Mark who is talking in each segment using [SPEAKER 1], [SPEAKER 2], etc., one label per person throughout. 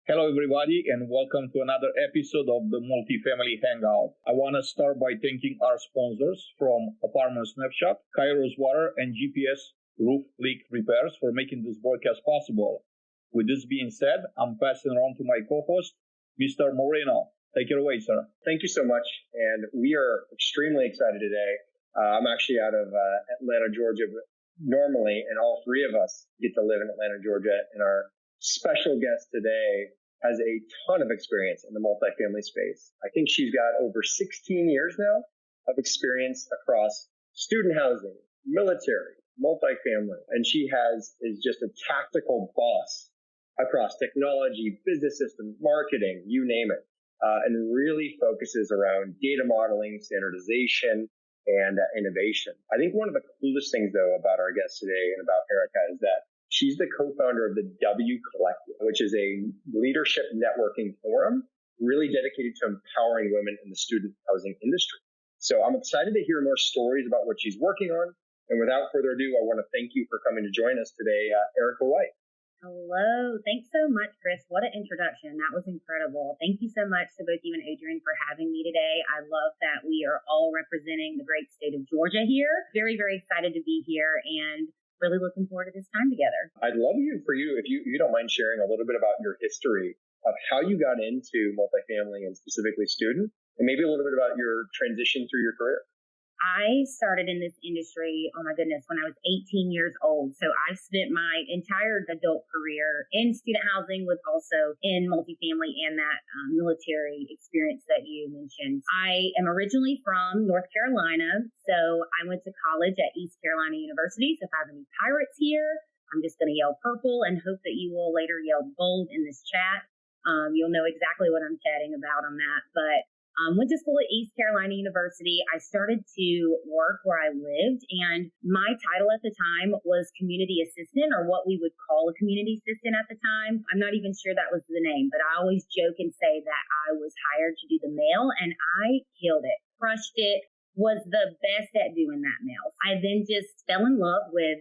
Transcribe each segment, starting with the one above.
[SPEAKER 1] Hello, everybody, and welcome to another episode of the Multifamily Hangout. I want to start by thanking our sponsors from Apartment Snapshot, Kairos Water, and GPS Roof Leak Repairs for making this broadcast possible. With this being said, I'm passing it on to my co-host, Mr. Moreno. Take it away, sir.
[SPEAKER 2] Thank you so much, and we are extremely excited today. I'm actually out of Atlanta, Georgia. Normally, and all three of us get to live in Atlanta, Georgia, and our special guest today has a ton of experience in the multifamily space. I think she's got over 16 years now of experience across student housing, military, multifamily, and she is just a tactical boss across technology, business systems, marketing, you name it, and really focuses around data modeling, standardization, and innovation. I think one of the coolest things, though, about our guest today and about Erica is that she's the co-founder of the W Collective, which is a leadership networking forum really dedicated to empowering women in the student housing industry. So I'm excited to hear more stories about what she's working on. And without further ado, I want to thank you for coming to join us today, Erica White.
[SPEAKER 3] Hello. Thanks so much, Chris. What an introduction. That was incredible. Thank you so much to both you and Adrian for having me today. I love that we are all representing the great state of Georgia here. Very, very excited to be here and really looking forward to this time together.
[SPEAKER 2] I'd love for you, if you don't mind sharing a little bit about your history of how you got into multifamily and specifically student, and maybe a little bit about your transition through your career.
[SPEAKER 3] I started in this industry, oh my goodness, when I was 18 years old. So I spent my entire adult career in student housing with also in multifamily and that military experience that you mentioned. I am originally from North Carolina. So I went to college at East Carolina University. So if I have any pirates here, I'm just going to yell purple and hope that you will later yell bold in this chat. You'll know exactly what I'm chatting about on that. But went to school at East Carolina University. I started to work where I lived, and my title at the time was community assistant, or what we would call a community assistant at the time. I'm not even sure that was the name, but I always joke and say that I was hired to do the mail, and I killed it, crushed it, was the best at doing that mail. I then just fell in love with,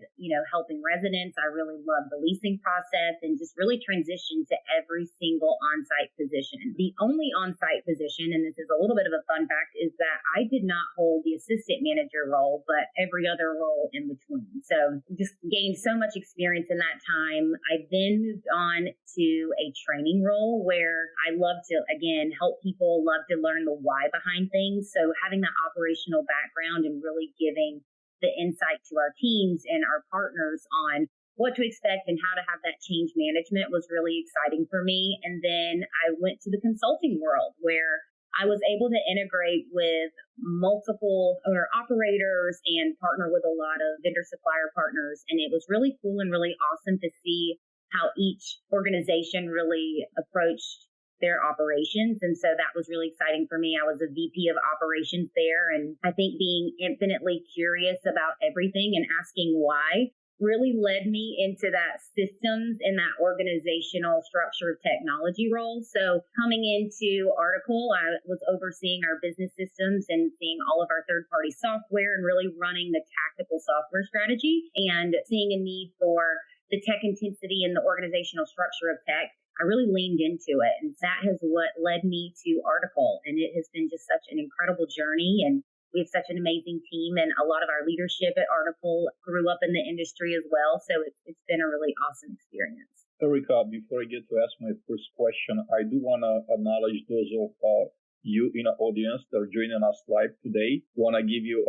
[SPEAKER 3] helping residents. I really loved the leasing process and just really transitioned to every single on-site position. The only on-site position, and this is a little bit of a fun fact, is that I did not hold the assistant manager role, but every other role in between. So just gained so much experience in that time. I then moved on to a training role where I love to, again, help people, love to learn the why behind things. So having that operational background and really giving the insight to our teams and our partners on what to expect and how to have that change management was really exciting for me. And then I went to the consulting world where I was able to integrate with multiple owner operators and partner with a lot of vendor supplier partners. And it was really cool and really awesome to see how each organization really approached their operations. And so that was really exciting for me. I was a VP of operations there. And I think being infinitely curious about everything and asking why really led me into that systems and that organizational structure of technology role. So coming into Article, I was overseeing our business systems and seeing all of our third-party software and really running the tactical software strategy and seeing a need for the tech intensity and the organizational structure of tech. I really leaned into it, and that has what led me to Article, and it has been just such an incredible journey, and we have such an amazing team, and a lot of our leadership at Article grew up in the industry as well, so it's been a really awesome experience.
[SPEAKER 1] Erica, before I get to ask my first question, I do want to acknowledge those of you in the audience that are joining us live today. Want to give you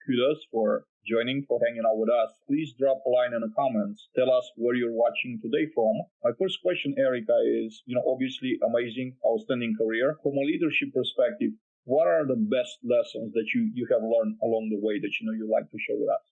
[SPEAKER 1] kudos for joining, for hanging out with us. Please drop a line in the comments. Tell us where you're watching today from. My first question, Erica, is, obviously amazing, outstanding career. From a leadership perspective, what are the best lessons that you have learned along the way that you'd like to share with us?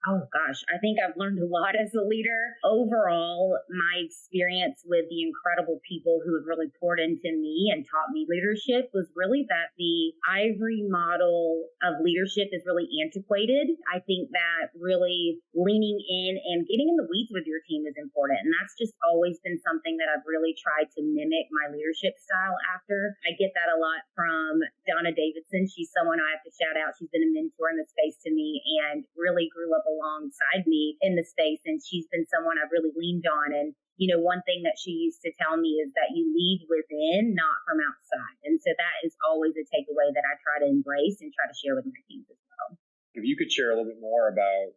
[SPEAKER 3] Oh gosh, I think I've learned a lot as a leader. Overall, my experience with the incredible people who have really poured into me and taught me leadership was really that the ivory model of leadership is really antiquated. I think that really leaning in and getting in the weeds with your team is important. And that's just always been something that I've really tried to mimic my leadership style after. I get that a lot from Donna Davidson. She's someone I have to shout out. She's been a mentor in the space to me and really grew up alongside me in the space. And she's been someone I've really leaned on. And, one thing that she used to tell me is that you lead within, not from outside. And so that is always a takeaway that I try to embrace and try to share with my teams as well.
[SPEAKER 2] If you could share a little bit more about,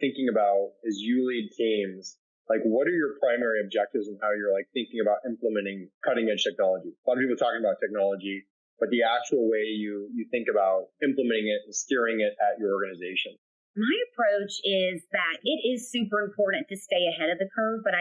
[SPEAKER 2] thinking about as you lead teams, like what are your primary objectives and how you're like thinking about implementing cutting edge technology? A lot of people talking about technology, but the actual way you think about implementing it and steering it at your organization.
[SPEAKER 3] My approach is that it is super important to stay ahead of the curve, but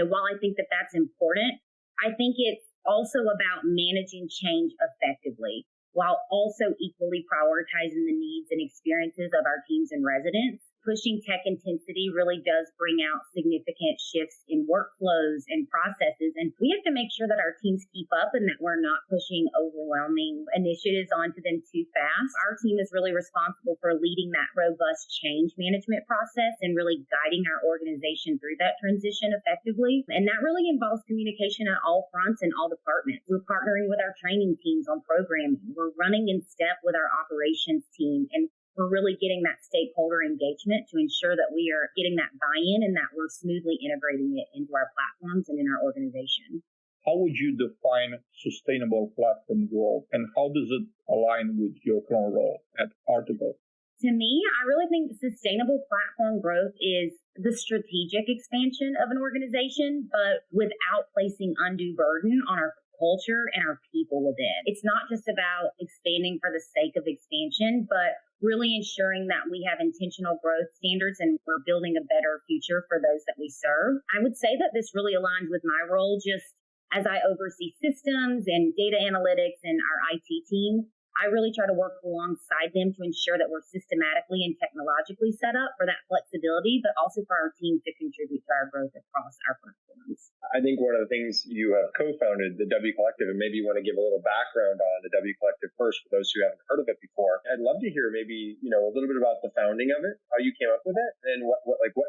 [SPEAKER 3] while I think that that's important, I think it's also about managing change effectively while also equally prioritizing the needs and experiences of our teams and residents. Pushing tech intensity really does bring out significant shifts in workflows and processes, and we have to make sure that our teams keep up and that we're not pushing overwhelming initiatives onto them too fast. Our team is really responsible for leading that robust change management process and really guiding our organization through that transition effectively, and that really involves communication at all fronts and all departments. We're partnering with our training teams on programming. We're running in step with our operations team, and we're really getting that stakeholder engagement to ensure that we are getting that buy-in and that we're smoothly integrating it into our platforms and in our organization.
[SPEAKER 1] How would you define sustainable platform growth, and how does it align with your current role at Article?
[SPEAKER 3] To me, I really think sustainable platform growth is the strategic expansion of an organization, but without placing undue burden on our culture and our people within. It's not just about expanding for the sake of expansion, but really ensuring that we have intentional growth standards and we're building a better future for those that we serve. I would say that this really aligns with my role just as I oversee systems and data analytics and our IT team. I really try to work alongside them to ensure that we're systematically and technologically set up for that flexibility, but also for our team to contribute to our growth across our platforms.
[SPEAKER 2] I think one of the things you have co-founded, the W Collective, and maybe you want to give a little background on the W Collective first for those who haven't heard of it before. I'd love to hear maybe, a little bit about the founding of it, how you came up with it, and what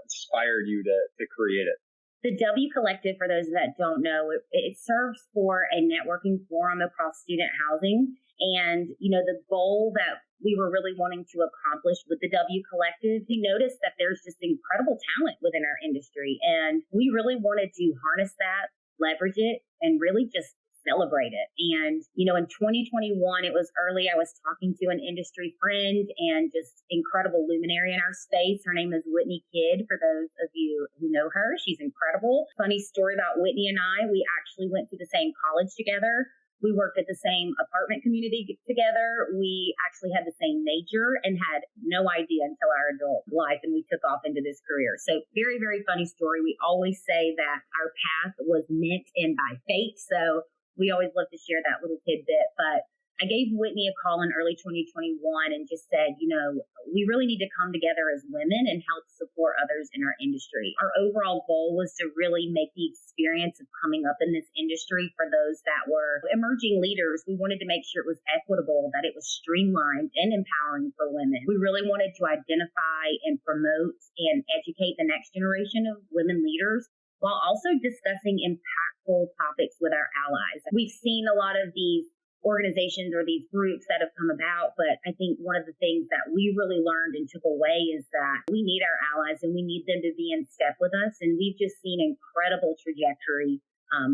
[SPEAKER 2] inspired you to create it.
[SPEAKER 3] The W Collective, for those that don't know, it serves for a networking forum across student housing. And, the goal that we were really wanting to accomplish with the W Collective, we noticed that there's just incredible talent within our industry. And we really wanted to harness that, leverage it, and really just celebrate it. And, in 2021, it was early. I was talking to an industry friend and just incredible luminary in our space. Her name is Whitney Kidd, for those of you who know her. She's incredible. Funny story about Whitney and I, we actually went to the same college together. We worked at the same apartment community together. We actually had the same major and had no idea until our adult life, and we took off into this career. So very, very funny story. We always say that our path was meant and by fate. So we always love to share that little tidbit. But I gave Whitney a call in early 2021 and just said, we really need to come together as women and help support others in our industry. Our overall goal was to really make the experience of coming up in this industry for those that were emerging leaders. We wanted to make sure it was equitable, that it was streamlined and empowering for women. We really wanted to identify and promote and educate the next generation of women leaders, while also discussing impactful topics with our allies. We've seen a lot of these organizations or these groups that have come about, but I think one of the things that we really learned and took away is that we need our allies and we need them to be in step with us. And we've just seen incredible trajectory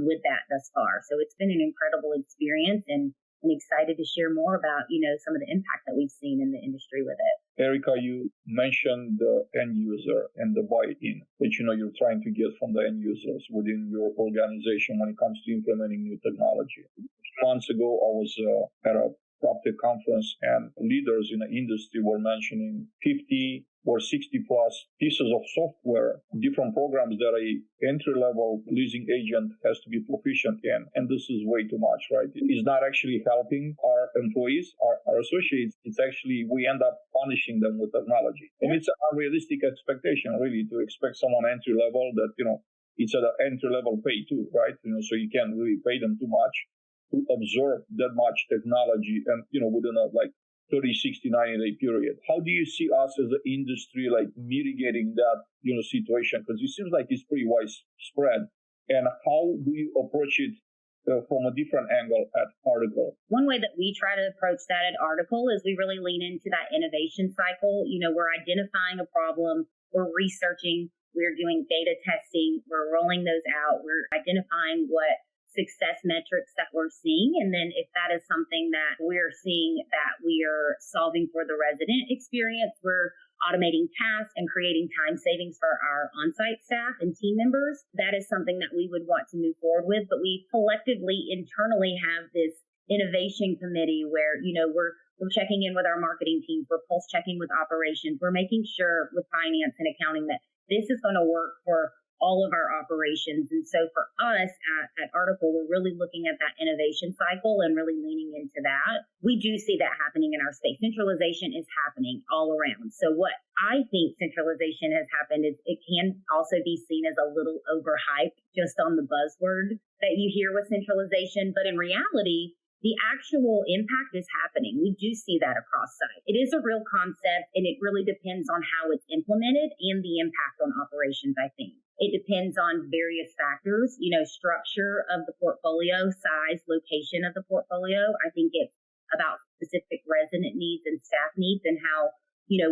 [SPEAKER 3] with that thus far. So it's been an incredible experience, and I'm excited to share more about, some of the impact that we've seen in the industry with it.
[SPEAKER 1] Erica, you mentioned the end user and the buy-in that you're trying to get from the end users within your organization when it comes to implementing new technology. Months ago, I was at a PropTech conference, and leaders in the industry were mentioning 50 or 60 plus pieces of software, different programs that a entry-level leasing agent has to be proficient in. And this is way too much, right? It's not actually helping our employees, our associates. It's actually, we end up punishing them with technology. And it's an unrealistic expectation, really, to expect someone entry-level that, it's at an entry-level pay too, right? So you can't really pay them too much to absorb that much technology and, within a 30, 60, 90-day period. How do you see us as an industry mitigating that, situation? Because it seems like it's pretty widespread. And how do you approach it from a different angle at Article?
[SPEAKER 3] One way that we try to approach that at Article is we really lean into that innovation cycle. We're identifying a problem, we're researching, we're doing data testing, we're rolling those out, we're identifying what success metrics that we're seeing. And then if that is something that we're seeing that we are solving for the resident experience, we're automating tasks and creating time savings for our on-site staff and team members. That is something that we would want to move forward with. But we collectively internally have this innovation committee where, we're checking in with our marketing teams, we're pulse checking with operations, we're making sure with finance and accounting that this is going to work for all of our operations. And so for us at Article, we're really looking at that innovation cycle and really leaning into that. We do see that happening in our space. Centralization is happening all around. So what I think centralization has happened is it can also be seen as a little overhyped just on the buzzword that you hear with centralization. But in reality, the actual impact is happening. We do see that across site. It is a real concept, and it really depends on how it's implemented and the impact on operations, I think. It depends on various factors, structure of the portfolio, size, location of the portfolio. I think it's about specific resident needs and staff needs and how,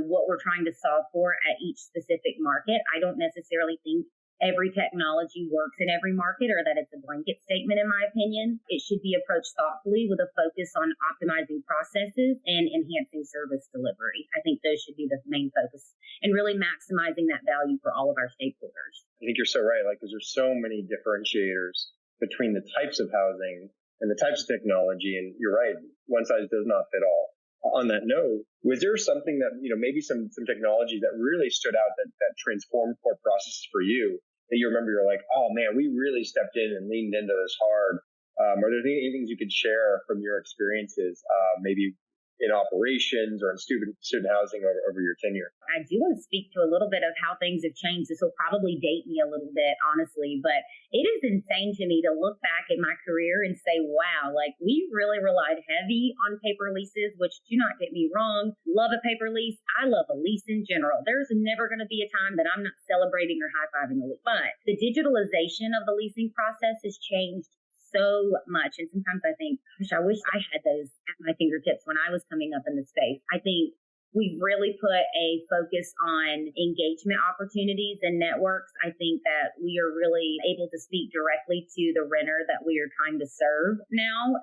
[SPEAKER 3] what we're trying to solve for at each specific market. I don't necessarily think every technology works in every market or that it's a blanket statement, in my opinion. It should be approached thoughtfully with a focus on optimizing processes and enhancing service delivery. I think those should be the main focus and really maximizing that value for all of our stakeholders.
[SPEAKER 2] I think you're so right, because there's so many differentiators between the types of housing and the types of technology. And you're right, one size does not fit all. On that note, was there something that, maybe some technology that really stood out that transformed core processes for you that you remember you're like, oh man, we really stepped in and leaned into this hard? Are there any things you could share from your experiences, maybe in operations or in student housing over your tenure?
[SPEAKER 3] I do want to speak to a little bit of how things have changed. This will probably date me a little bit, honestly, but it is insane to me to look back at my career and say, wow, we really relied heavy on paper leases, which, do not get me wrong, love a paper lease. I love a lease in general. There's never going to be a time that I'm not celebrating or high-fiving a lease. But the digitalization of the leasing process has changed so much. And sometimes I think, gosh, I wish I had those at my fingertips when I was coming up in the space. I think we've really put a focus on engagement opportunities and networks. I think that we are really able to speak directly to the renter that we are trying to serve now.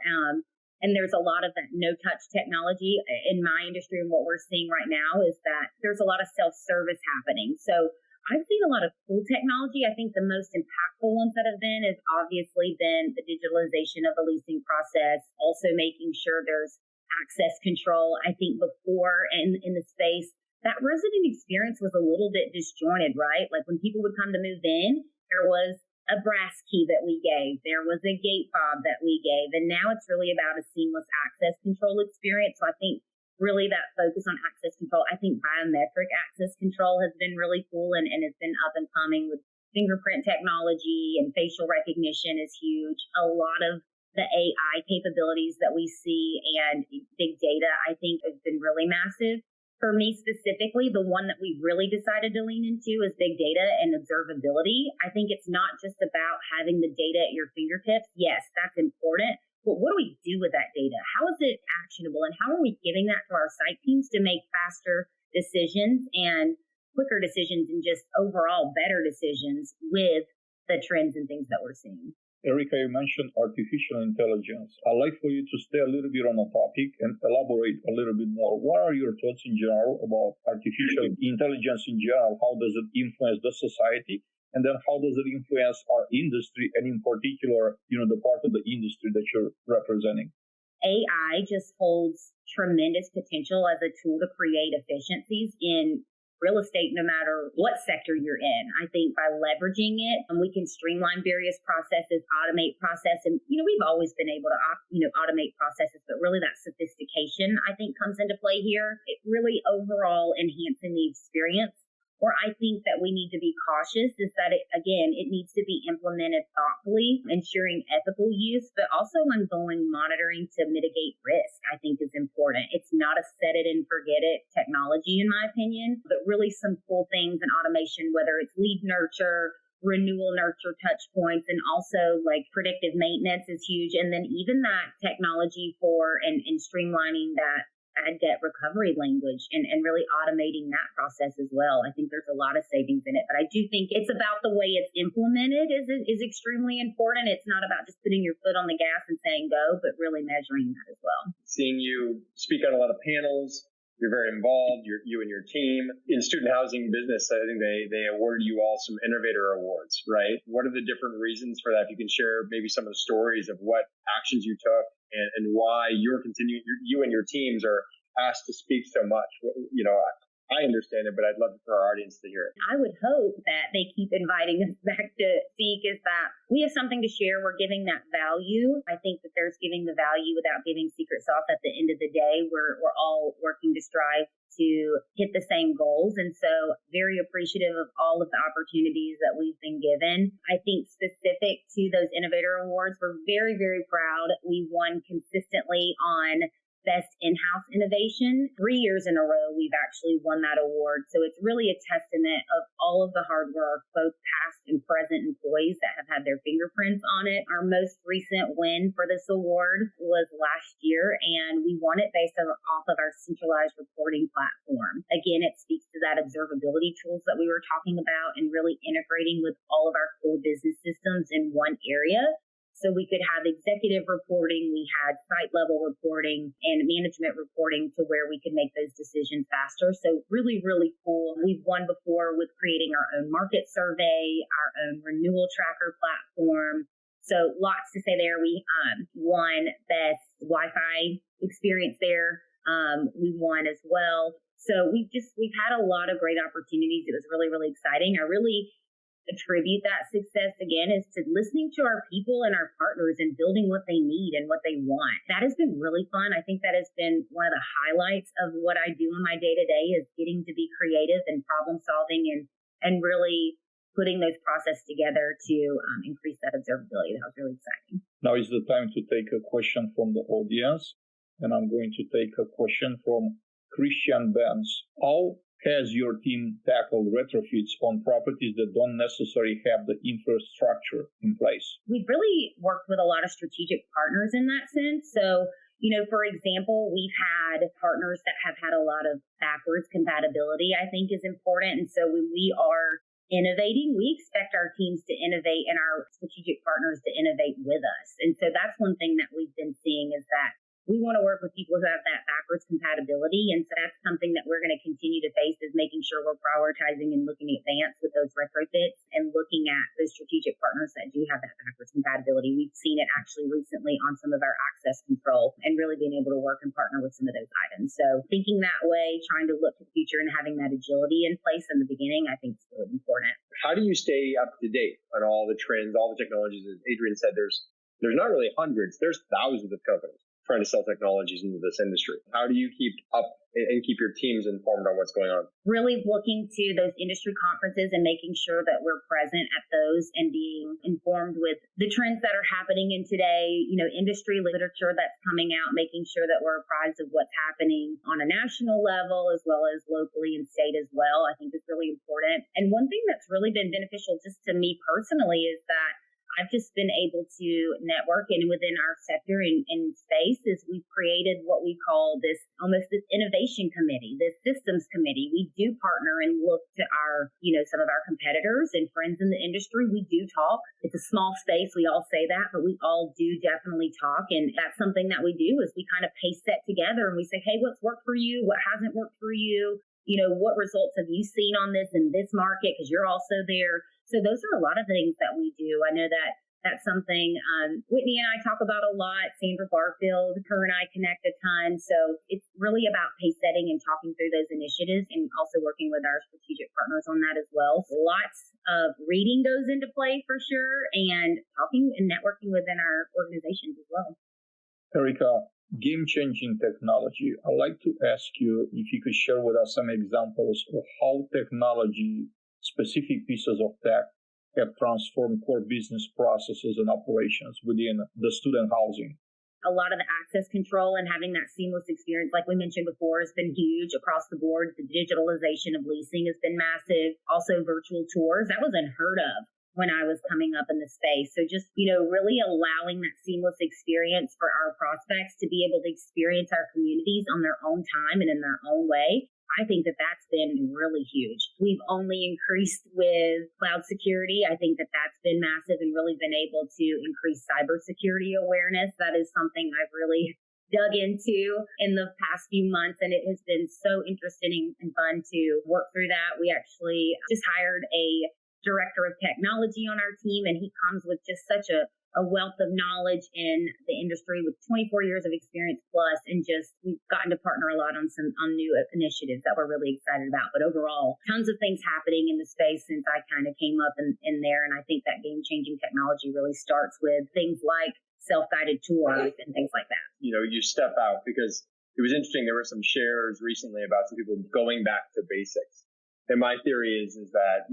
[SPEAKER 3] And there's a lot of that no-touch technology in my industry. And what we're seeing right now is that there's a lot of self-service happening. So I've seen a lot of cool technology. I think the most impactful ones that have been has obviously been the digitalization of the leasing process, also making sure there's access control. I think before in the space, that resident experience was a little bit disjointed, right? Like when people would come to move in, there was a brass key that we gave, there was a gate fob that we gave, and now it's really about a seamless access control experience. So I think really that focus on access control. I think biometric access control has been really cool and it's been up and coming with fingerprint technology, and facial recognition is huge. A lot of the AI capabilities that we see and big data, I think, have been really massive. For me specifically, the one that we really decided to lean into is big data and observability. I think it's not just about having the data at your fingertips. Yes, that's important. But what do we do with that data? How is it actionable? And how are we giving that to our site teams to make faster decisions and quicker decisions and just overall better decisions with the trends and things that we're seeing?
[SPEAKER 1] Erica, you mentioned artificial intelligence. I'd like for you to stay a little bit on the topic and elaborate a little bit more. What are your thoughts in general about artificial intelligence in general? How does it influence the society? And then how does it influence our industry, and in particular, the part of the industry that you're representing?
[SPEAKER 3] AI just holds tremendous potential as a tool to create efficiencies in real estate, no matter what sector you're in. I think by leveraging it, we can streamline various processes, automate process. And, we've always been able to, automate processes, but really that sophistication, I think, comes into play here. It really overall enhancing the experience. Where I think that we need to be cautious is that, it needs to be implemented thoughtfully, ensuring ethical use, but also ongoing monitoring to mitigate risk, I think, is important. It's not a set it and forget it technology, in my opinion, but really some cool things in automation, whether it's lead nurture, renewal nurture touch points, and also like predictive maintenance is huge. And then even that technology for and streamlining that bad debt recovery language and really automating that process as well. I think there's a lot of savings in it, but I do think it's about the way it's implemented is extremely important. It's not about just putting your foot on the gas and saying go, but really measuring that as well.
[SPEAKER 2] Seeing you speak on a lot of panels, you're very involved, you and your team. In student housing business, I think they awarded you all some Innovator Awards, right? What are the different reasons for that? If you can share maybe some of the stories of what actions you took and why you and your teams are asked to speak so much. You know, I understand it, but I'd love for our audience to hear it.
[SPEAKER 3] I would hope that they keep inviting us back to speak, is that we have something to share. We're giving that value. I think that there's giving the value without giving secret sauce. At the end of the day, we're all working to strive to hit the same goals. And so very appreciative of all of the opportunities that we've been given. I think specific to those Innovator Awards, we're very, very proud. We won consistently on Best In-House Innovation. 3 years in a row, we've actually won that award. So it's really a testament of all of the hard work, both past and present employees that have had their fingerprints on it. Our most recent win for this award was last year, and we won it based off of our centralized reporting platform. Again, it speaks to that observability tools that we were talking about and really integrating with all of our core business systems in one area. So we could have executive reporting, we had site level reporting and management reporting to where we could make those decisions faster. So really, really cool. We've won before with creating our own market survey, our own renewal tracker platform. So lots to say there. We won best Wi-Fi experience there. We won as well. So we've had a lot of great opportunities. It was really, really exciting. I really attribute that success again is to listening to our people and our partners and building what they need and what they want. That has been really fun. I think that has been one of the highlights of what I do in my day to day is getting to be creative and problem solving and really putting those processes together to increase that observability. That was really exciting.
[SPEAKER 1] Now is the time to take a question from the audience, and I'm going to take a question from Christian Benz. How has your team tackled retrofits on properties that don't necessarily have the infrastructure in place?
[SPEAKER 3] We've really worked with a lot of strategic partners in that sense. So, for example, we've had partners that have had a lot of backwards compatibility, I think is important. And so when we are innovating, we expect our teams to innovate and our strategic partners to innovate with us. And so that's one thing that we've been seeing is that we want to work with people who have that backwards compatibility. And so that's something that we're going to continue to face is making sure we're prioritizing and looking advanced with those retrofits and looking at those strategic partners that do have that backwards compatibility. We've seen it actually recently on some of our access control and really being able to work and partner with some of those items. So thinking that way, trying to look to the future and having that agility in place in the beginning, I think is really important.
[SPEAKER 2] How do you stay up to date on all the trends, all the technologies? As Adrian said, there's not really hundreds, there's thousands of companies trying to sell technologies into this industry. How do you keep up and keep your teams informed on what's going on?
[SPEAKER 3] Really looking to those industry conferences and making sure that we're present at those and being informed with the trends that are happening in today, industry literature that's coming out, making sure that we're apprised of what's happening on a national level as well as locally and state as well. I think is really important. And one thing that's really been beneficial just to me personally is that I've just been able to network and within our sector and space is we've created what we call this innovation committee, this systems committee. We do partner and look to our, some of our competitors and friends in the industry. We do talk. It's a small space. We all say that, but we all do definitely talk. And that's something that we do is we kind of pace that together and we say, hey, what's worked for you? What hasn't worked for you? What results have you seen on this in this market? Because you're also there. So those are a lot of things that we do. I know that that's something Whitney and I talk about a lot. Sandra Barfield, her and I connect a ton. So it's really about pace setting and talking through those initiatives and also working with our strategic partners on that as well. So lots of reading goes into play for sure and talking and networking within our organizations as well.
[SPEAKER 1] Erica, game-changing technology. I'd like to ask you if you could share with us some examples of how specific pieces of tech have transformed core business processes and operations within the student housing.
[SPEAKER 3] A lot of the access control and having that seamless experience, like we mentioned before, has been huge across the board. The digitalization of leasing has been massive. Also virtual tours, that was unheard of when I was coming up in the space. So just, really allowing that seamless experience for our prospects to be able to experience our communities on their own time and in their own way. I think that that's been really huge. We've only increased with cloud security. I think that that's been massive and really been able to increase cybersecurity awareness. That is something I've really dug into in the past few months, and it has been so interesting and fun to work through that. We actually just hired a director of technology on our team, and he comes with just such a wealth of knowledge in the industry with 24 years of experience plus, and just we've gotten to partner a lot on new initiatives that we're really excited about. But overall, tons of things happening in the space since I kind of came up in there, and I think that game-changing technology really starts with things like self-guided tours and things like that.
[SPEAKER 2] You step out, because it was interesting. There were some shares recently about some people going back to basics. And my theory is that,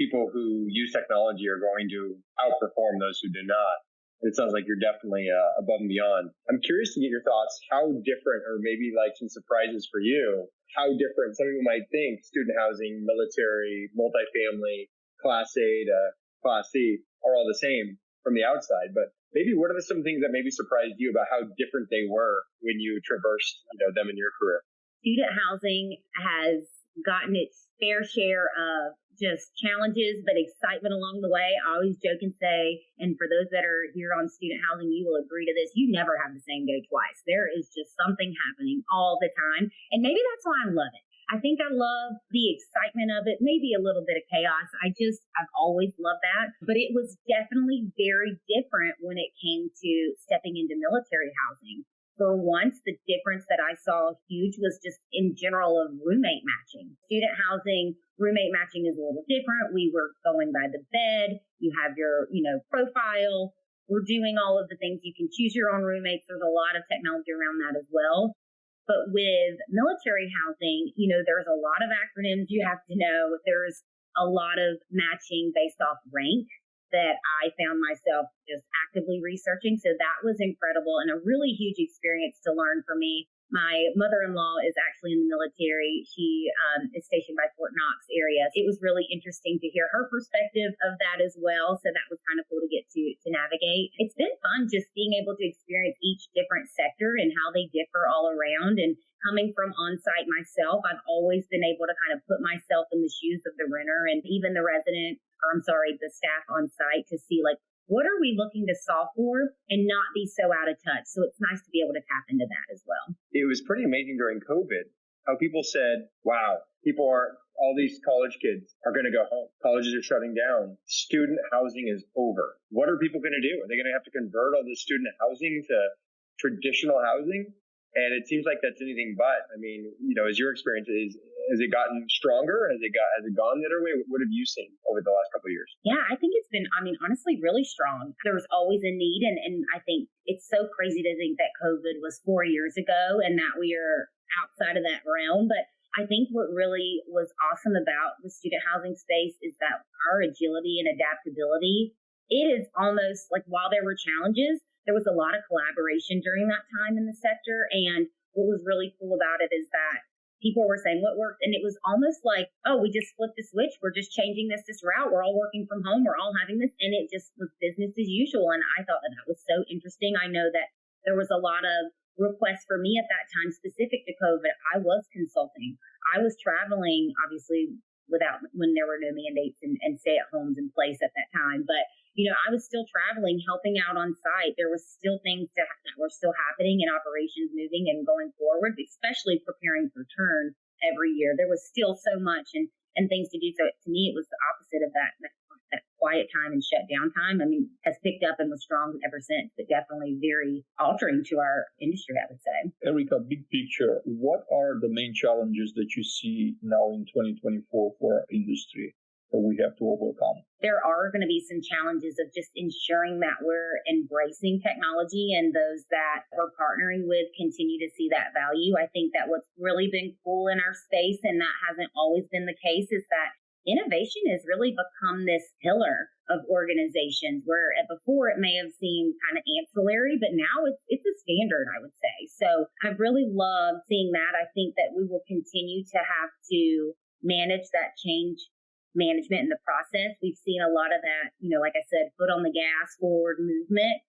[SPEAKER 2] people who use technology are going to outperform those who do not. It sounds like you're definitely above and beyond. I'm curious to get your thoughts. How different, or maybe like some surprises for you, how different some people might think student housing, military, multifamily, Class A to Class C are all the same from the outside. But maybe what are some things that maybe surprised you about how different they were when you traversed them in your career?
[SPEAKER 3] Student housing has gotten its fair share of just challenges, but excitement along the way. I always joke and say, and for those that are here on student housing, you will agree to this, you never have the same day twice. There is just something happening all the time. And maybe that's why I love it. I think I love the excitement of it, maybe a little bit of chaos. I've always loved that. But it was definitely very different when it came to stepping into military housing. For once, the difference that I saw huge was just in general of roommate matching. Student housing, roommate matching is a little different. We were going by the bed. You have your, profile. We're doing all of the things. You can choose your own roommates. There's a lot of technology around that as well. But with military housing, there's a lot of acronyms you have to know. There's a lot of matching based off rank that I found myself just actively researching. So that was incredible and a really huge experience to learn for me. My mother-in-law is actually in the military. She is stationed by Fort Knox area. It was really interesting to hear her perspective of that as well. So that was kind of cool to get to navigate. It's been fun just being able to experience each different sector and how they differ all around. And coming from on-site myself, I've always been able to kind of put myself in the shoes of the renter and even the the staff on site to see what are we looking to solve for and not be so out of touch. So it's nice to be able to tap into that as well.
[SPEAKER 2] It was pretty amazing during COVID how people said, wow, all these college kids are going to go home. Colleges are shutting down. Student housing is over. What are people going to do? Are they going to have to convert all this student housing to traditional housing? And it seems like that's anything but. I mean, as your experience has it gotten stronger? Has it gone the other way? What have you seen over the last couple of years?
[SPEAKER 3] Yeah, I think it's been, honestly, really strong. There was always a need. And I think it's so crazy to think that COVID was 4 years ago and that we are outside of that realm. But I think what really was awesome about the student housing space is that our agility and adaptability, it is almost like while there were challenges, there was a lot of collaboration during that time in the sector. And what was really cool about it is that people were saying what worked. And it was almost like, oh, we just flipped the switch. We're just changing this route. We're all working from home. We're all having this. And it just was business as usual. And I thought that was so interesting. I know that there was a lot of requests for me at that time specific to COVID. I was consulting. I was traveling, obviously, when there were no mandates and stay-at-homes in place at that time. But I was still traveling, helping out on site. There was still things that were still happening and operations moving and going forward, especially preparing for turn every year. There was still so much and things to do. So to me, it was the opposite of that quiet time and shutdown time. Has picked up and was strong ever since, but definitely very altering to our industry, I would say.
[SPEAKER 1] Erica, big picture, what are the main challenges that you see now in 2024 for our industry that we have to overcome?
[SPEAKER 3] There are going to be some challenges of just ensuring that we're embracing technology and those that we're partnering with continue to see that value. I think that what's really been cool in our space, and that hasn't always been the case, is that innovation has really become this pillar of organizations where before it may have seemed kind of ancillary, but now it's a standard, I would say. So I've really loved seeing that. I think that we will continue to have to manage that change management and the process. We've seen a lot of that, like I said, foot on the gas, forward movement.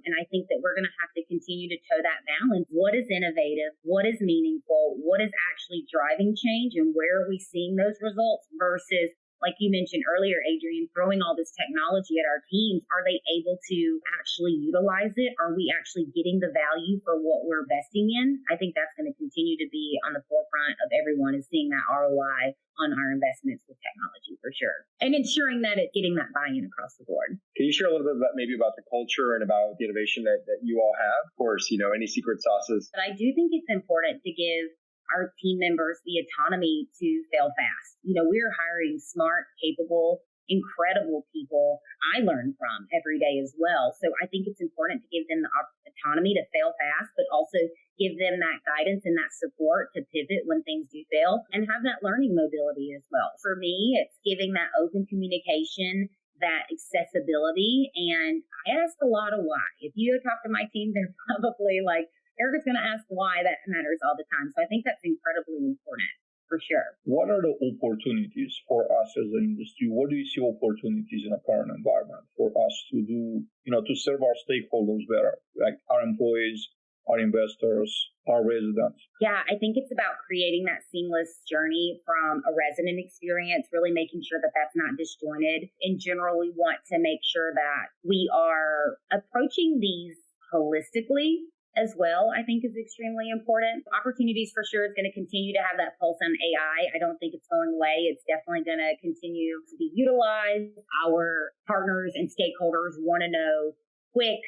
[SPEAKER 3] And I think that we're going to have to continue to toe that balance. What is innovative? What is meaningful? What is actually driving change? And where are we seeing those results versus, like you mentioned earlier, Adrian, throwing all this technology at our teams? Are they able to actually utilize it? Are we actually getting the value for what we're investing in? I think that's going to continue to be on the forefront of everyone, is seeing that ROI on our investments with technology for sure. And ensuring that it's getting that buy-in across the board.
[SPEAKER 2] Can you share a little bit about the culture and about the innovation that you all have? Of course, any secret sauces.
[SPEAKER 3] But I do think it's important to give our team members the autonomy to fail fast. We're hiring smart, capable, incredible people I learn from every day as well. So I think it's important to give them the autonomy to fail fast, but also give them that guidance and that support to pivot when things do fail and have that learning mobility as well. For me, it's giving that open communication, that accessibility. And I ask a lot of why. If you talk to my team, they're probably like, Erica's going to ask why. That matters all the time. So I think that's incredibly important for sure.
[SPEAKER 1] What are the opportunities for us as an industry? What do you see opportunities in a current environment for us to do, to serve our stakeholders better, like our employees, our investors, our residents?
[SPEAKER 3] Yeah, I think it's about creating that seamless journey from a resident experience, really making sure that that's not disjointed. In general, we want to make sure that we are approaching these holistically as well, I think is extremely important. Opportunities for sure is going to continue to have that pulse on AI. I don't think it's going away. It's definitely going to continue to be utilized. Our partners and stakeholders want to know quick,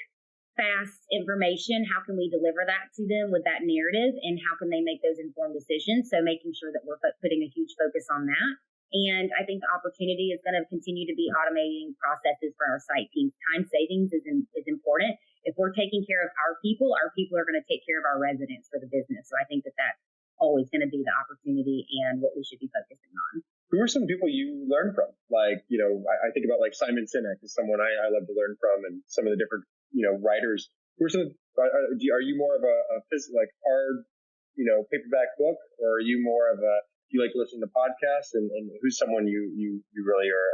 [SPEAKER 3] fast information. How can we deliver that to them with that narrative, and how can they make those informed decisions? So making sure that we're putting a huge focus on that. And I think the opportunity is going to continue to be automating processes for our site teams. Time savings is important. If we're taking care of our people are going to take care of our residents for the business. So I think that that's always going to be the opportunity and what we should be focusing on.
[SPEAKER 2] Who are some people you learn from? Like, I think about like Simon Sinek is someone I love to learn from, and some of the different, writers. Who are some? Are you more of a like hard, paperback book, or are you more of a? Do you like listening to podcasts? And who's someone you really are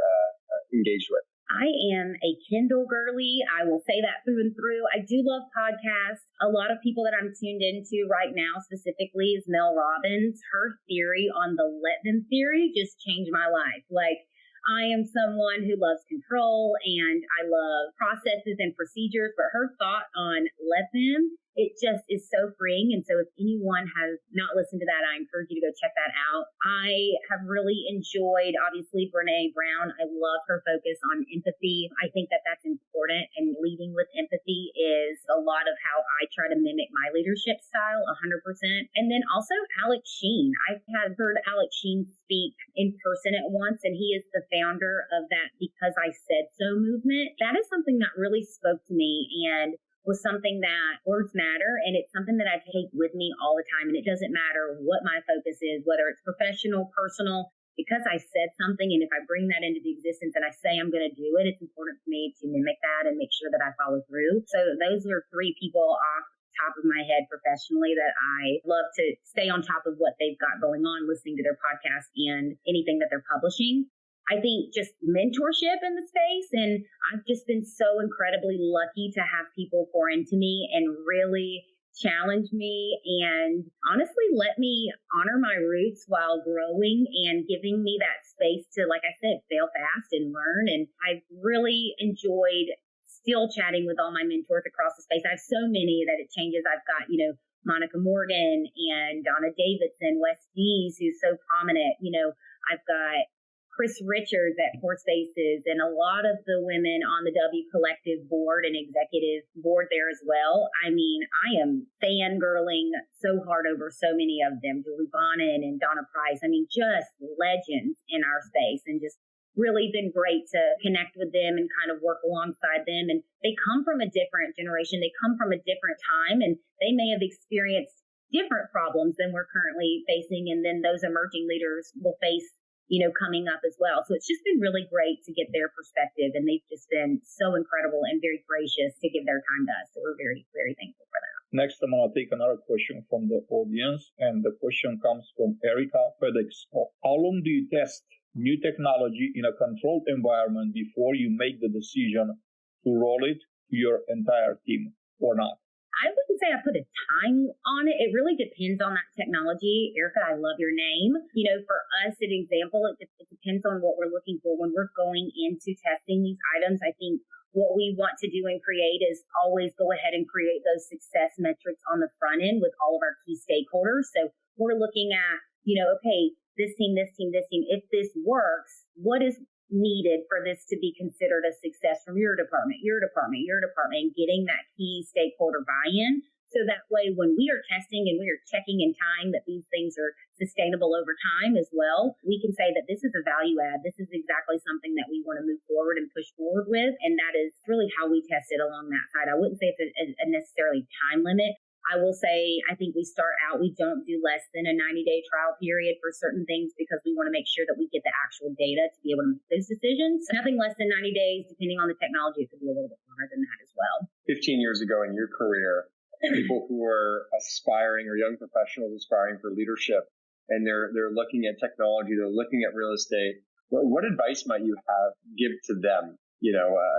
[SPEAKER 2] engaged with?
[SPEAKER 3] I am a Kindle girly. I will say that through and through. I do love podcasts. A lot of people that I'm tuned into right now specifically is Mel Robbins. Her theory on the let them theory just changed my life. Like, I am someone who loves control and I love processes and procedures, but her thought on let them, it just is so freeing. And so if anyone has not listened to that, I encourage you to go check that out. I have really enjoyed, obviously, Brene Brown. I love her focus on empathy. I think that that's important, and leading with empathy is a lot of how I try to mimic my leadership style 100%. And then also Alex Sheen. I had heard Alex Sheen speak in person at once, and he is the founder of that Because I Said So movement. That is something that really spoke to me and was something that words matter, and it's something that I take with me all the time. And it doesn't matter what my focus is, whether it's professional, personal, because I said something, and if I bring that into the existence and I say I'm going to do it, it's important for me to mimic that and make sure that I follow through. So those are three people off the top of my head professionally that I love to stay on top of what they've got going on, listening to their podcast and anything that they're publishing. I think just mentorship in the space, and I've just been so incredibly lucky to have people pour into me and really challenge me and honestly let me honor my roots while growing and giving me that space to, like I said, fail fast and learn. And I've really enjoyed still chatting with all my mentors across the space. I have so many that it changes. I've got, Monica Morgan and Donna Davidson, Wes Dees, who's so prominent. I've got Chris Richards at Core Spaces, and a lot of the women on the W Collective board and executive board there as well. I mean, I am fangirling so hard over so many of them, Julie Bonin and Donna Price. I mean, just legends in our space, and just really been great to connect with them and kind of work alongside them. And they come from a different generation. They come from a different time, and they may have experienced different problems than we're currently facing. And then those emerging leaders will face coming up as well. So it's just been really great to get their perspective, and they've just been so incredible and very gracious to give their time to us. So we're very, very thankful for that.
[SPEAKER 1] Next, I'm going to take another question from the audience, and the question comes from Erica FedEx. How long do you test new technology in a controlled environment before you make the decision to roll it to your entire team or not?
[SPEAKER 3] I wouldn't say I put a time on it. It really depends on that technology. Erica, I love your name. For us, an example, it depends on what we're looking for. When we're going into testing these items, I think what we want to do and create is always go ahead and create those success metrics on the front end with all of our key stakeholders. So we're looking at, okay, this team, this team, this team. If this works, what is needed for this to be considered a success from your department, and getting that key stakeholder buy-in. So that way, when we are testing and we are checking and tying that these things are sustainable over time as well, we can say that this is a value add. This is exactly something that we want to move forward and push forward with. And that is really how we test it along that side. I wouldn't say it's a necessarily time limit. I will say, I think we start out, we don't do less than a 90-day trial period for certain things because we want to make sure that we get the actual data to be able to make those decisions. Nothing less than 90 days, depending on the technology. It could be a little bit longer than that as well.
[SPEAKER 2] 15 years ago in your career, people who are aspiring or young professionals aspiring for leadership, and they're looking at technology, they're looking at real estate, what advice might you give to them,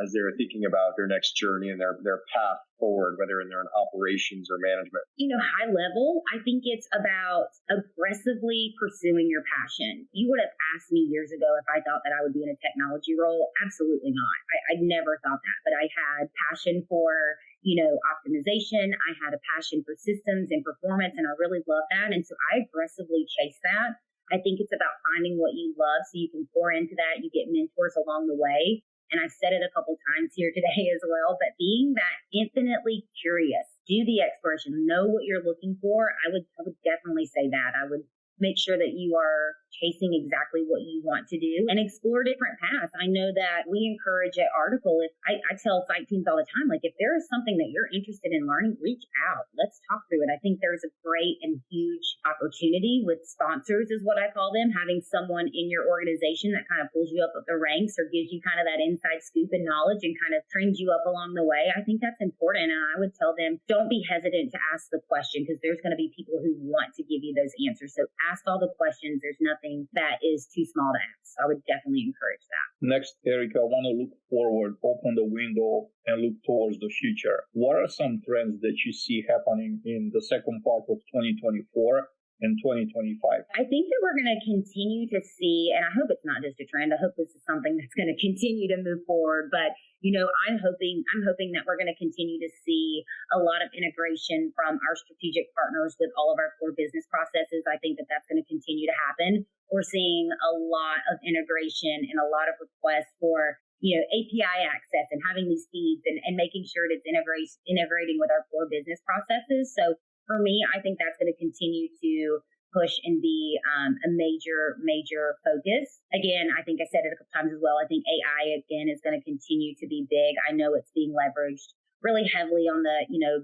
[SPEAKER 2] as they're thinking about their next journey and their path forward, whether they're in operations or management?
[SPEAKER 3] High level, I think it's about aggressively pursuing your passion. You would have asked me years ago if I thought that I would be in a technology role. Absolutely not. I never thought that, but I had passion for, optimization. I had a passion for systems and performance, and I really love that. And so I aggressively chase that. I think it's about finding what you love so you can pour into that. You get mentors along the way. And I've said it a couple times here today as well, but being that infinitely curious, do the exploration, know what you're looking for. I would definitely say that. I would make sure that you are chasing exactly what you want to do and explore different paths. I know that we encourage at Article, if I tell site teams all the time, like if there is something that you're interested in learning, reach out. Let's talk through it. I think there's a great and huge opportunity with sponsors is what I call them, having someone in your organization that kind of pulls you up the ranks or gives you kind of that inside scoop and knowledge and kind of trains you up along the way. I think that's important. And I would tell them, don't be hesitant to ask the question because there's going to be people who want to give you those answers. So ask all the questions. There's nothing that is too small to ask. I would definitely encourage that.
[SPEAKER 1] Next, Erica, I want to look forward, open the window, and look towards the future. What are some trends that you see happening in the second part of 2024 and 2025?
[SPEAKER 3] I think that we're going to continue to see, and I hope it's not just a trend. I hope this is something that's going to continue to move forward. But I'm hoping that we're going to continue to see a lot of integration from our strategic partners with all of our core business processes. I think that that's going to continue to happen. We're seeing a lot of integration and a lot of requests for API access and having these feeds and making sure it's integrating with our core business processes. So for me, I think that's going to continue to push and be a major focus. Again, I think I said it a couple times as well. I think AI, again, is going to continue to be big. I know it's being leveraged really heavily on the,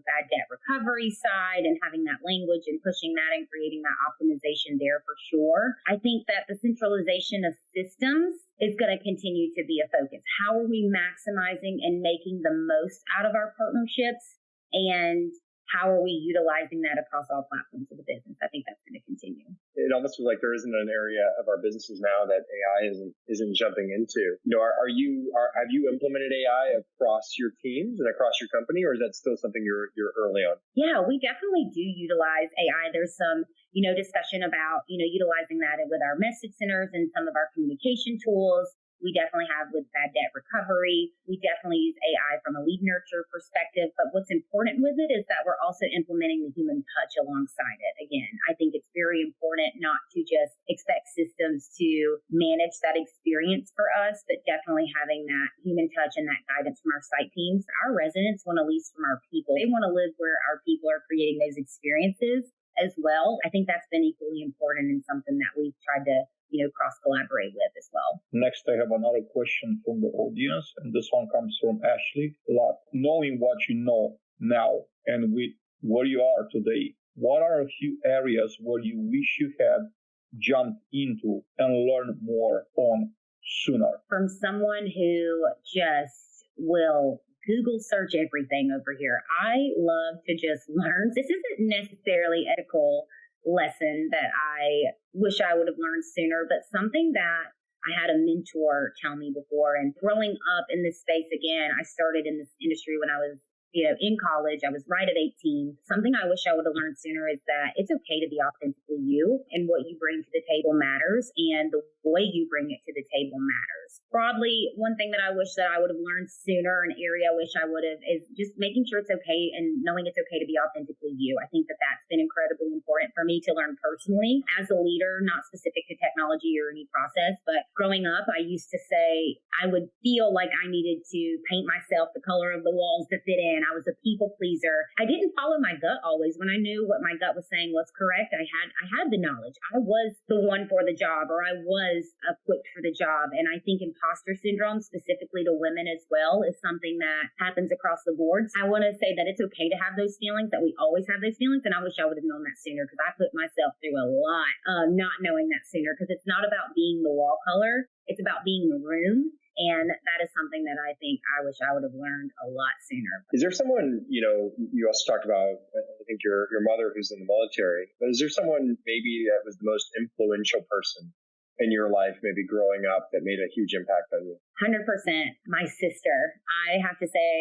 [SPEAKER 3] bad debt recovery side and having that language and pushing that and creating that optimization there for sure. I think that the centralization of systems is going to continue to be a focus. How are we maximizing and making the most out of our partnerships? And how are we utilizing that across all platforms of the business? I think that's going to continue.
[SPEAKER 2] It almost feels like there isn't an area of our businesses now that AI isn't jumping into. Have you implemented AI across your teams and across your company, or is that still something you're early on?
[SPEAKER 3] Yeah, we definitely do utilize AI. There's some, discussion about, utilizing that with our message centers and some of our communication tools. We definitely have with bad debt recovery. We definitely use AI from a lead nurture perspective. But what's important with it is that we're also implementing the human touch alongside it. Again, I think it's very important not to just expect systems to manage that experience for us, but definitely having that human touch and that guidance from our site teams. Our residents want to lease from our people. They want to live where our people are creating those experiences as well. I think that's been equally important and something that we've tried to cross-collaborate with as well.
[SPEAKER 1] Next, I have another question from the audience, and this one comes from Ashley. Knowing what you know now and with where you are today, what are a few areas where you wish you had jumped into and learned more on sooner?
[SPEAKER 3] From someone who just will Google search everything over here, I love to just learn. This isn't necessarily ethical lesson that I wish I would have learned sooner, but something that I had a mentor tell me before. And growing up in this space, again, I started in this industry when I was in college. I was right at 18. Something I wish I would have learned sooner is that it's okay to be authentically you, and what you bring to the table matters, and the way you bring it to the table matters. Broadly, one thing that I wish that I would have learned sooner, an area I wish I would have, is just making sure it's okay and knowing it's okay to be authentically you. I think that that's been incredibly important for me to learn personally as a leader, not specific to technology or any process, but growing up, I used to say I would feel like I needed to paint myself the color of the walls to fit in. I was a people pleaser. I didn't follow my gut always. When I knew what my gut was saying was correct, I had the knowledge. I was the one for the job, or I was equipped for the job. And I think imposter syndrome, specifically to women as well, is something that happens across the board. I want to say that it's okay to have those feelings, that we always have those feelings. And I wish I would have known that sooner, because I put myself through a lot not knowing that sooner, because it's not about being the wall color. It's about being the room. And that is something that I think I wish I would have learned a lot sooner.
[SPEAKER 2] Is there someone, you also talked about, I think your mother who's in the military, but is there someone maybe that was the most influential person in your life, maybe growing up, that made a huge impact on you?
[SPEAKER 3] 100%. My sister. I have to say,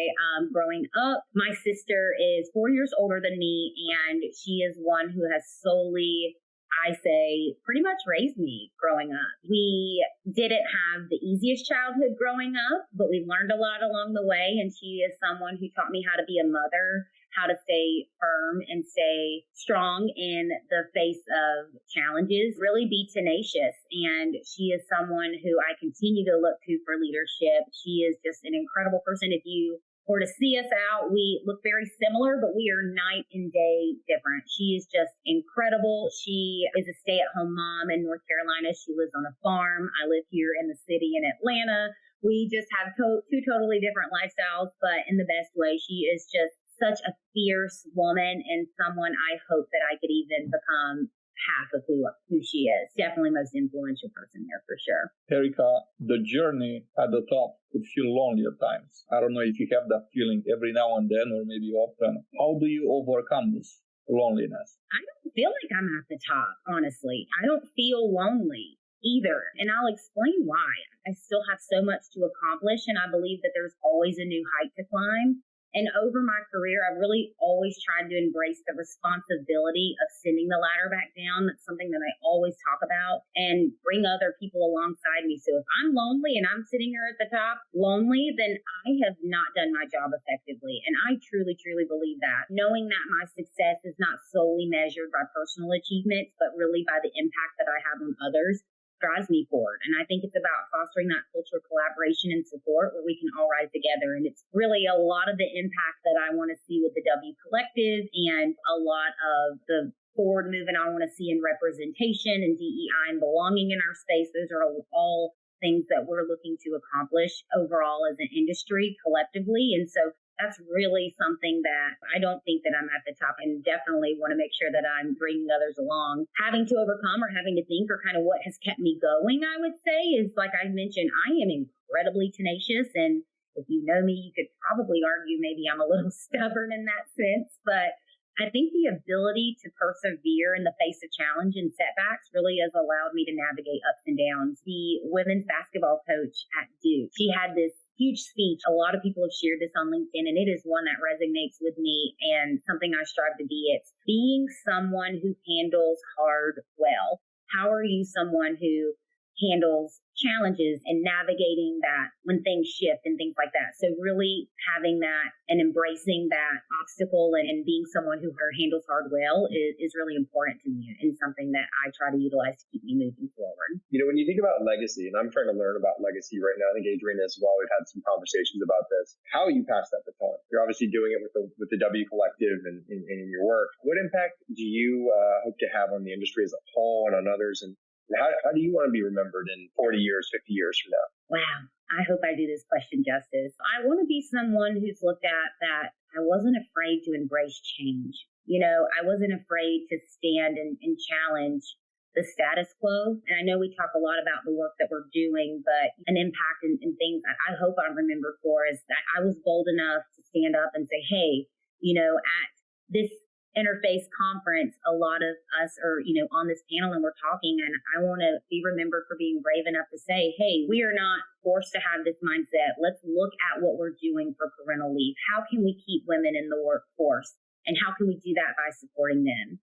[SPEAKER 3] growing up, my sister is 4 years older than me, and she is one who has solely, I say, pretty much raised me growing up. We didn't have the easiest childhood growing up, but we learned a lot along the way. And she is someone who taught me how to be a mother, how to stay firm and stay strong in the face of challenges, really be tenacious. And she is someone who I continue to look to for leadership. She is just an incredible person. If you or to see us out, we look very similar, but we are night and day different. She is just incredible. She is a stay-at-home mom in North Carolina. She lives on a farm. I live here in the city in Atlanta. We just have two totally different lifestyles, but in the best way. She is just such a fierce woman, and someone I hope that I could even become half of who she is. Definitely most influential person there for sure.
[SPEAKER 1] Erica, the journey at the top could feel lonely at times. I don't know if you have that feeling every now and then, or maybe often. How do you overcome this loneliness?
[SPEAKER 3] I don't feel like I'm at the top, honestly. I don't feel lonely either. And I'll explain why. I still have so much to accomplish, and I believe that there's always a new height to climb. And over my career, I've really always tried to embrace the responsibility of sending the ladder back down. That's something that I always talk about, and bring other people alongside me. So if I'm lonely and I'm sitting here at the top lonely, then I have not done my job effectively. And I truly, truly believe that. Knowing that my success is not solely measured by personal achievements, but really by the impact that I have on others, drives me forward. And I think it's about fostering that culture of collaboration and support where we can all rise together. And it's really a lot of the impact that I want to see with the W Collective, and a lot of the forward movement I want to see in representation and DEI and belonging in our space. Those are all things that we're looking to accomplish overall as an industry collectively. And so that's really something that I don't think that I'm at the top, and definitely want to make sure that I'm bringing others along. Having to overcome or having to think, or kind of what has kept me going, I would say, is, like I mentioned, I am incredibly tenacious. And if you know me, you could probably argue maybe I'm a little stubborn in that sense. But I think the ability to persevere in the face of challenge and setbacks really has allowed me to navigate ups and downs. The women's basketball coach at Duke, she had this huge speech. A lot of people have shared this on LinkedIn, and it is one that resonates with me and something I strive to be. It's being someone who handles hard well. How are you someone who handles challenges and navigating that when things shift and things like that? So really having that and embracing that obstacle and being someone who handles hard well is really important to me, and something that I try to utilize to keep me moving forward.
[SPEAKER 2] When you think about legacy, and I'm trying to learn about legacy right now, I think Adrian as well, we've had some conversations about this. How you pass that baton? You're obviously doing it with the W Collective and in your work. What impact do you hope to have on the industry as a whole and on others? And how do you want to be remembered in 40 years, 50 years from now?
[SPEAKER 3] Wow. I hope I do this question justice. I want to be someone who's looked at that I wasn't afraid to embrace change. I wasn't afraid to stand and challenge the status quo. And I know we talk a lot about the work that we're doing, but an impact and things that I hope I'm remembered for is that I was bold enough to stand up and say, hey, at this interface conference, a lot of us are, on this panel and we're talking, and I want to be remembered for being brave enough to say, hey, we are not forced to have this mindset. Let's look at what we're doing for parental leave. How can we keep women in the workforce? And how can we do that by supporting them?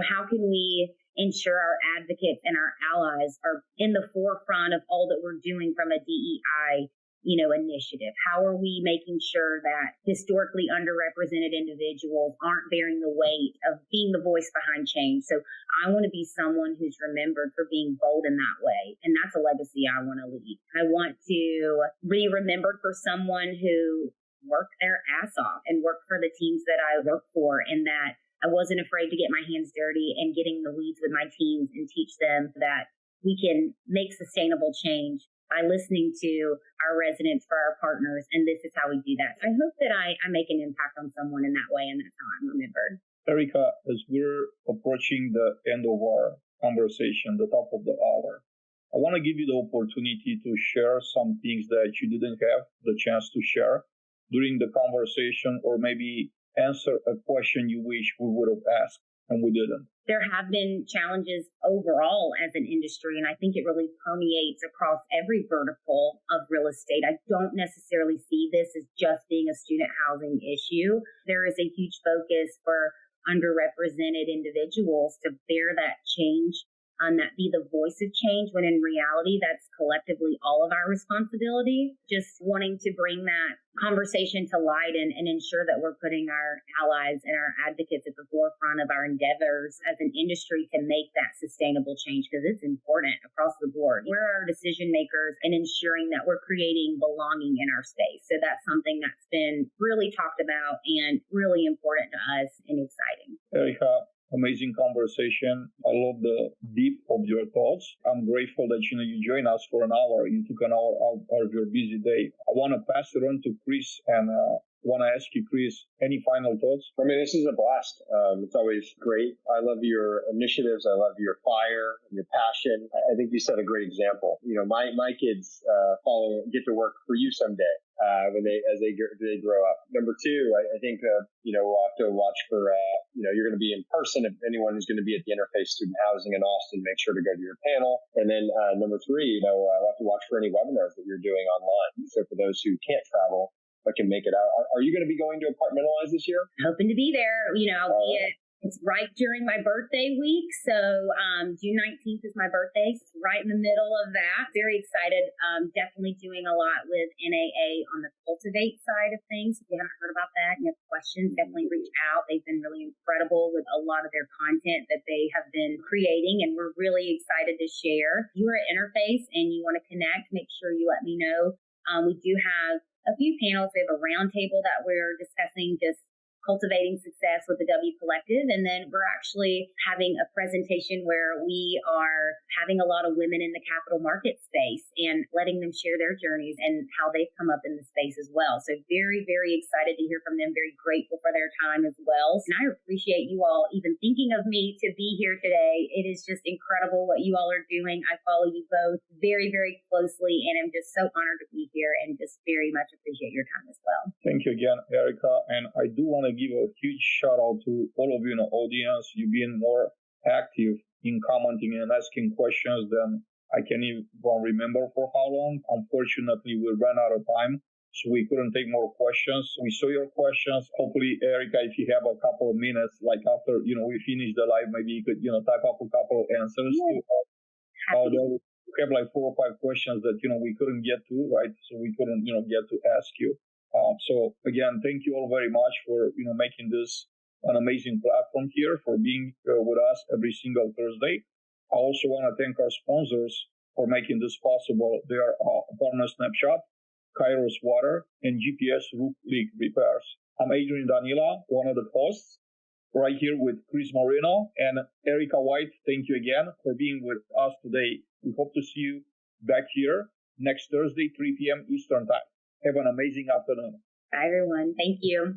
[SPEAKER 3] How can we ensure our advocates and our allies are in the forefront of all that we're doing from a DEI initiative? How are we making sure that historically underrepresented individuals aren't bearing the weight of being the voice behind change? So I want to be someone who's remembered for being bold in that way. And that's a legacy I want to leave. I want to be remembered for someone who worked their ass off and worked for the teams that I work for, and that I wasn't afraid to get my hands dirty and getting the weeds with my teams and teach them that we can make sustainable change by listening to our residents, for our partners, and this is how we do that. So I hope that I make an impact on someone in that way, and that's how I'm remembered.
[SPEAKER 1] Erica, as we're approaching the end of our conversation, the top of the hour, I want to give you the opportunity to share some things that you didn't have the chance to share during the conversation, or maybe answer a question you wish we would have asked and we didn't.
[SPEAKER 3] There have been challenges overall as an industry, and I think it really permeates across every vertical of real estate. I don't necessarily see this as just being a student housing issue. There is a huge focus for underrepresented individuals to bear that change and that be the voice of change, when in reality, that's collectively all of our responsibility. Just wanting to bring that conversation to light and ensure that we're putting our allies and our advocates at the forefront of our endeavors as an industry to make that sustainable change, because it's important across the board. We're our decision makers in ensuring that we're creating belonging in our space. So that's something that's been really talked about and really important to us and exciting.
[SPEAKER 1] Erica, amazing conversation. I love the deep of your thoughts. I'm grateful that you joined us for an hour. You took an hour out of your busy day. I want to pass it on to Chris, and want to ask you, Chris, any final thoughts?
[SPEAKER 2] I mean, this is a blast. It's always great. I love your initiatives. I love your fire and your passion. I think you set a great example. My kids get to work for you someday as they grow up. Number two, I think we'll have to watch for you're going to be in person. If anyone who's going to be at the Interface Student Housing in Austin, make sure to go to your panel. And then number three, I'll have to watch for any webinars that you're doing online. So for those who can't travel but can make it out, are you going to be going to Apartmentalize this year?
[SPEAKER 3] Hoping to be there. I'll be it's right during my birthday week. So June 19th is my birthday. So right in the middle of that. Very excited. Definitely doing a lot with NAA on the Cultivate side of things. If you haven't heard about that and you have questions, definitely reach out. They've been really incredible with a lot of their content that they have been creating, and we're really excited to share. If you are at Interface and you want to connect, make sure you let me know. We do have a few panels. We have a roundtable that we're discussing just cultivating success with the W Collective. And then we're actually having a presentation where we are having a lot of women in the capital market space and letting them share their journeys and how they've come up in the space as well. So very, very excited to hear from them. Very grateful for their time as well. And I appreciate you all even thinking of me to be here today. It is just incredible what you all are doing. I follow you both very, very closely, and I'm just so honored to be here and just very much appreciate your time as well.
[SPEAKER 1] Thank you again, Erica. And I do want to give a huge shout out to all of you in the audience. You've been more active in commenting and asking questions than I can even remember for how long. Unfortunately, we ran out of time, so we couldn't take more questions. We saw your questions. Hopefully, Erica, if you have a couple of minutes, like after we finish the live, maybe you could type up a couple of answers. Although we have like 4 or 5 questions that we couldn't get to, right? So we couldn't get to ask you. So again, thank you all very much for making this an amazing platform here, for being with us every single Thursday. I also want to thank our sponsors for making this possible. They are Apartment Snapshot, Kairos Water, and GPS Roof Leak Repairs. I'm Adrian Danila, one of the hosts, right here with Chris Moreno and Erica White. Thank you again for being with us today. We hope to see you back here next Thursday, 3 p.m. Eastern Time. Have an amazing afternoon.
[SPEAKER 3] Bye, everyone. Thank you.